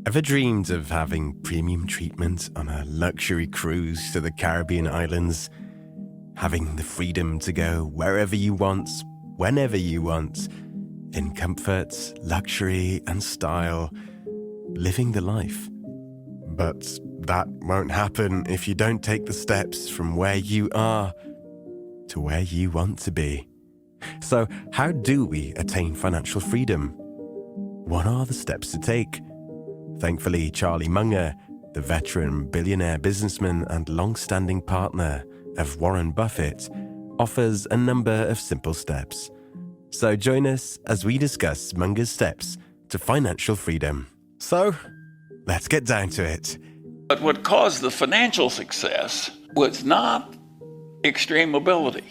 Ever dreamed of having premium treatment on a luxury cruise to the Caribbean islands? Having the freedom to go wherever you want, whenever you want, in comfort, luxury, and style, living the life. But that won't happen if you don't take the steps from where you are to where you want to be. So, how do we attain financial freedom? What are the steps to take? Thankfully, Charlie Munger, the veteran billionaire businessman and long-standing partner of Warren Buffett, offers a number of simple steps. So join us as we discuss Munger's steps to financial freedom. So, let's get down to it. But what caused the financial success was not extreme ability.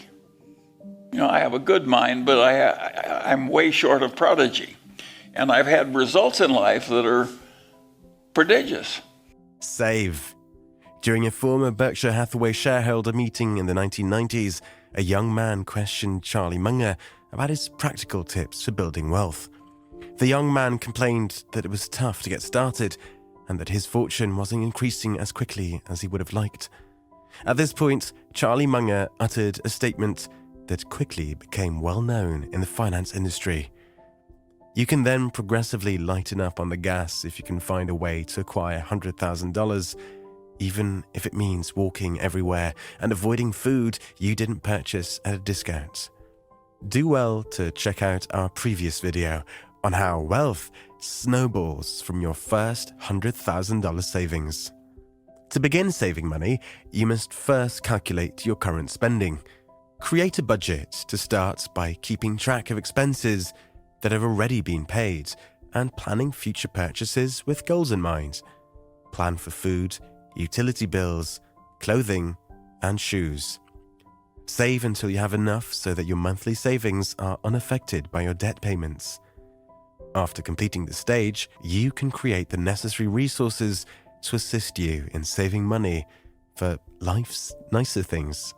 I have a good mind, but I'm way short of prodigy. And I've had results in life that are prodigious. Save. During a former Berkshire Hathaway shareholder meeting in the 1990s, a young man questioned Charlie Munger about his practical tips for building wealth. The young man complained that it was tough to get started and that his fortune wasn't increasing as quickly as he would have liked. At this point, Charlie Munger uttered a statement that quickly became well known in the finance industry. You can then progressively lighten up on the gas if you can find a way to acquire $100,000, even if it means walking everywhere and avoiding food you didn't purchase at a discount. Do well to check out our previous video on how wealth snowballs from your first $100,000 savings. To begin saving money, you must first calculate your current spending. Create a budget to start by keeping track of expenses that have already been paid and planning future purchases with goals in mind. Plan for food, utility bills, clothing, and shoes. Save until you have enough so that your monthly savings are unaffected by your debt payments. After completing this stage, you can create the necessary resources to assist you in saving money for life's nicer things.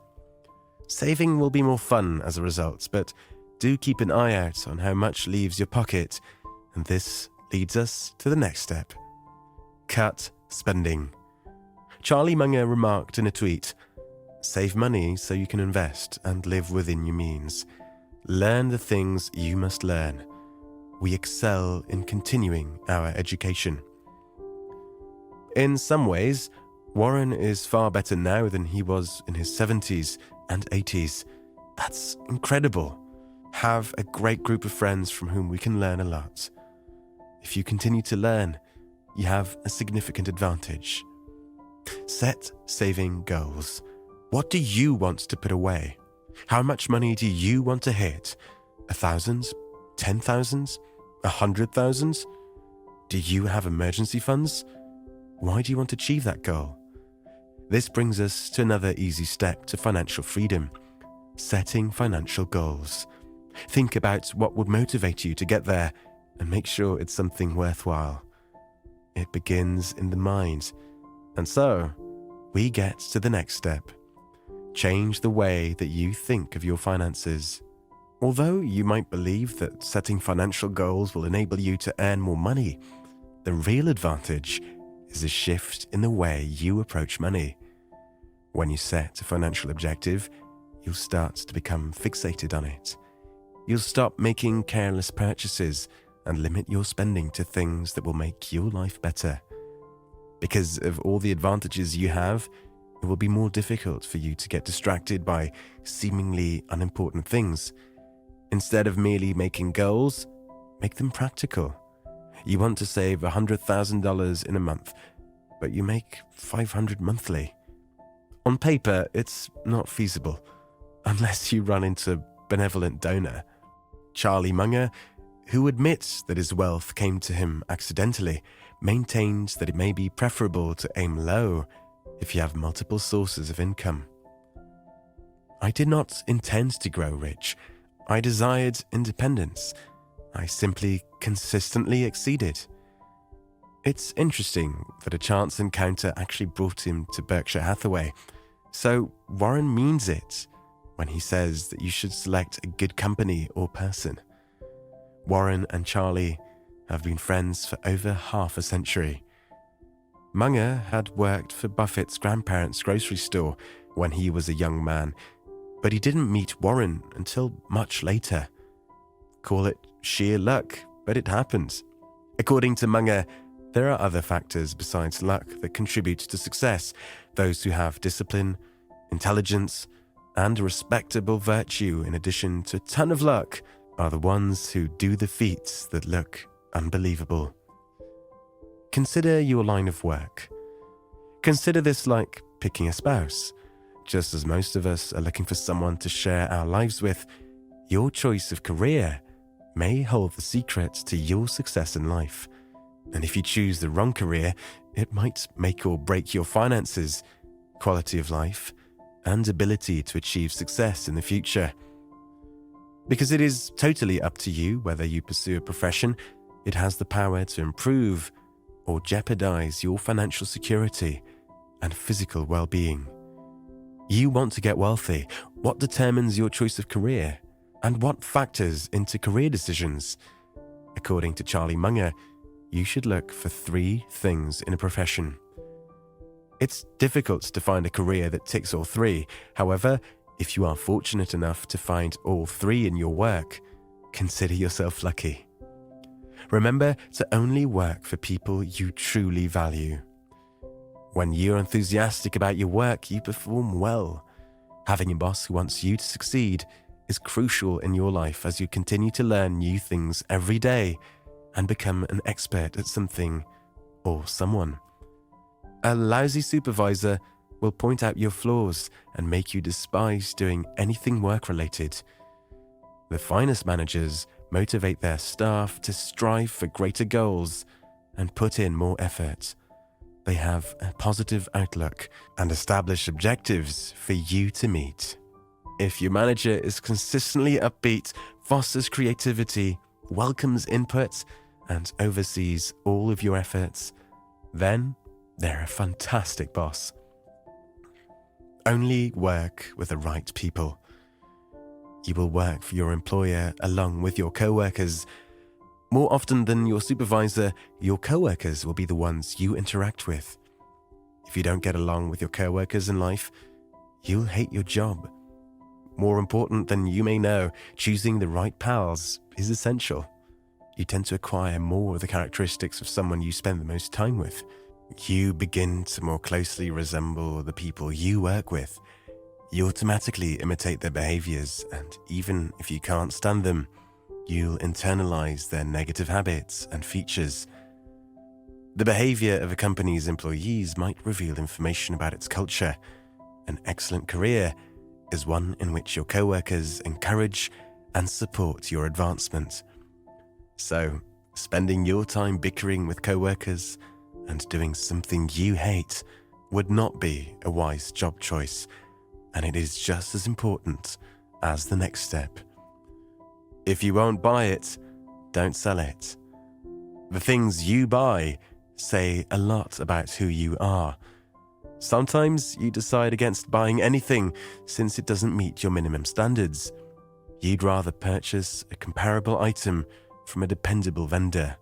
Saving will be more fun as a result, but do keep an eye out on how much leaves your pocket, and this leads us to the next step. Cut spending. Charlie Munger remarked in a tweet, "Save money so you can invest and live within your means. Learn the things you must learn. We excel in continuing our education." In some ways, Warren is far better now than he was in his 70s and 80s. That's incredible. Have a great group of friends from whom we can learn a lot. If you continue to learn, you have a significant advantage. Set saving goals. What do you want to put away? How much money do you want to hit? 1,000? 10,000? 100,000? Do you have emergency funds? Why do you want to achieve that goal? This brings us to another easy step to financial freedom: setting financial goals. Think about what would motivate you to get there and make sure it's something worthwhile. It begins in the mind. And so, we get to the next step. Change the way that you think of your finances. Although you might believe that setting financial goals will enable you to earn more money, the real advantage is a shift in the way you approach money. When you set a financial objective, you'll start to become fixated on it. You'll stop making careless purchases and limit your spending to things that will make your life better. Because of all the advantages you have, it will be more difficult for you to get distracted by seemingly unimportant things. Instead of merely making goals, make them practical. You want to save $100,000 in a month, but you make $500 monthly. On paper, it's not feasible, unless you run into a benevolent donor. Charlie Munger, who admits that his wealth came to him accidentally, maintains that it may be preferable to aim low if you have multiple sources of income. I did not intend to grow rich. I desired independence. I simply consistently exceeded. It's interesting that a chance encounter actually brought him to Berkshire Hathaway. So Warren means it when he says that you should select a good company or person. Warren and Charlie have been friends for over half a century. Munger had worked for Buffett's grandparents' grocery store when he was a young man, but he didn't meet Warren until much later. Call it sheer luck, but it happened. According to Munger, there are other factors besides luck that contribute to success. Those who have discipline, intelligence, and a respectable virtue in addition to a ton of luck are the ones who do the feats that look unbelievable. Consider your line of work. Consider this like picking a spouse. Just as most of us are looking for someone to share our lives with, your choice of career may hold the secret to your success in life. And if you choose the wrong career, it might make or break your finances, quality of life, and ability to achieve success in the future. Because it is totally up to you whether you pursue a profession, it has the power to improve or jeopardize your financial security and physical well-being. You want to get wealthy. What determines your choice of career? And what factors into career decisions? According to Charlie Munger, you should look for 3 things in a profession. It's difficult to find a career that ticks all 3. However, if you are fortunate enough to find all 3 in your work, consider yourself lucky. Remember to only work for people you truly value. When you're enthusiastic about your work, you perform well. Having a boss who wants you to succeed is crucial in your life as you continue to learn new things every day and become an expert at something or someone. A lousy supervisor will point out your flaws and make you despise doing anything work-related. The finest managers motivate their staff to strive for greater goals and put in more effort. They have a positive outlook and establish objectives for you to meet. If your manager is consistently upbeat, fosters creativity, welcomes input, and oversees all of your efforts, then they're a fantastic boss. Only work with the right people. You will work for your employer along with your co-workers. More often than your supervisor, your co-workers will be the ones you interact with. If you don't get along with your co-workers in life, you'll hate your job. More important than you may know, choosing the right pals is essential. You tend to acquire more of the characteristics of someone you spend the most time with. You begin to more closely resemble the people you work with. You automatically imitate their behaviors, and even if you can't stand them, you'll internalize their negative habits and features. The behavior of a company's employees might reveal information about its culture. An excellent career is one in which your co-workers encourage and support your advancement. So, spending your time bickering with co-workers and doing something you hate would not be a wise job choice, and it is just as important as the next step. If you won't buy it, don't sell it. The things you buy say a lot about who you are. Sometimes you decide against buying anything since it doesn't meet your minimum standards. You'd rather purchase a comparable item from a dependable vendor.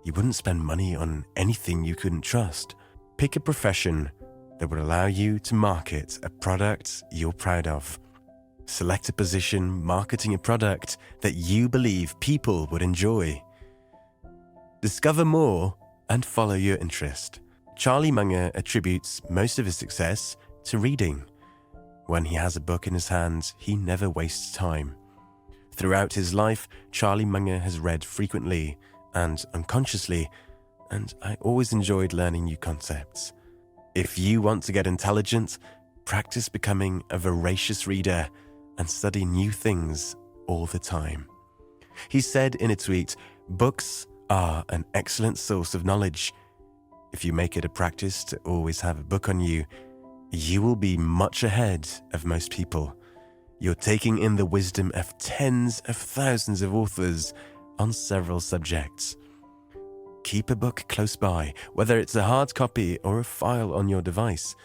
You wouldn't spend money on anything you couldn't trust. Pick a profession that would allow you to market a product you're proud of. Select a position marketing a product that you believe people would enjoy. Discover more and follow your interest. Charlie Munger attributes most of his success to reading. When he has a book in his hands, he never wastes time. Throughout his life, Charlie Munger has read frequently and unconsciously, and I always enjoyed learning new concepts. If you want to get intelligent, practice becoming a voracious reader and study new things all the time. He said in a tweet, "Books are an excellent source of knowledge. If you make it a practice to always have a book on you, you will be much ahead of most people. You're taking in the wisdom of tens of thousands of authors on several subjects. Keep a book close by, whether it's a hard copy or a file on your device.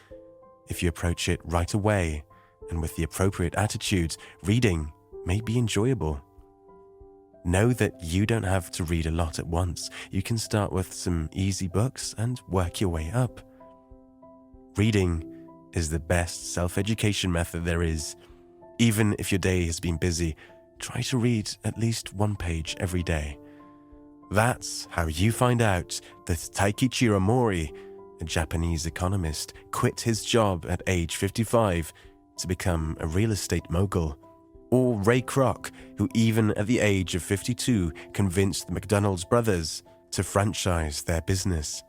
If you approach it right away and with the appropriate attitude, reading may be enjoyable. Know that you don't have to read a lot at once. You can start with some easy books and work your way up. Reading is the best self-education method there is. Even if your day has been busy, try to read at least one page every day. That's how you find out that Taikichiro Mori, a Japanese economist, quit his job at age 55 to become a real estate mogul. Or Ray Kroc, who even at the age of 52 convinced the McDonald's brothers to franchise their business.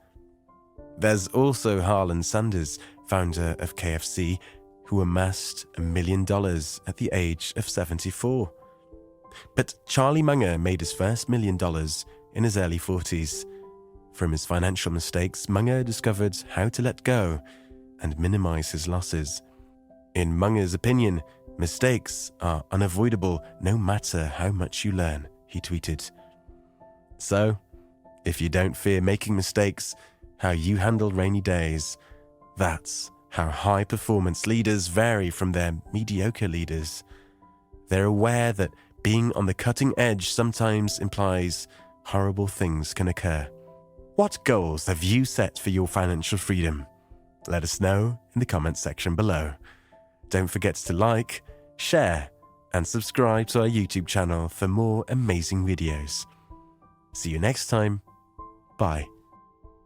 There's also Harlan Sanders, founder of KFC, who amassed $1 million at the age of 74. But Charlie Munger made his first $1 million in his early 40s. From his financial mistakes, Munger discovered how to let go and minimize his losses. In Munger's opinion, mistakes are unavoidable no matter how much you learn, he tweeted. So, if you don't fear making mistakes, how you handle rainy days, that's how high-performance leaders vary from their mediocre leaders. They're aware that being on the cutting edge sometimes implies horrible things can occur. What goals have you set for your financial freedom? Let us know in the comments section below. Don't forget to like, share, and subscribe to our YouTube channel for more amazing videos. See you next time. Bye.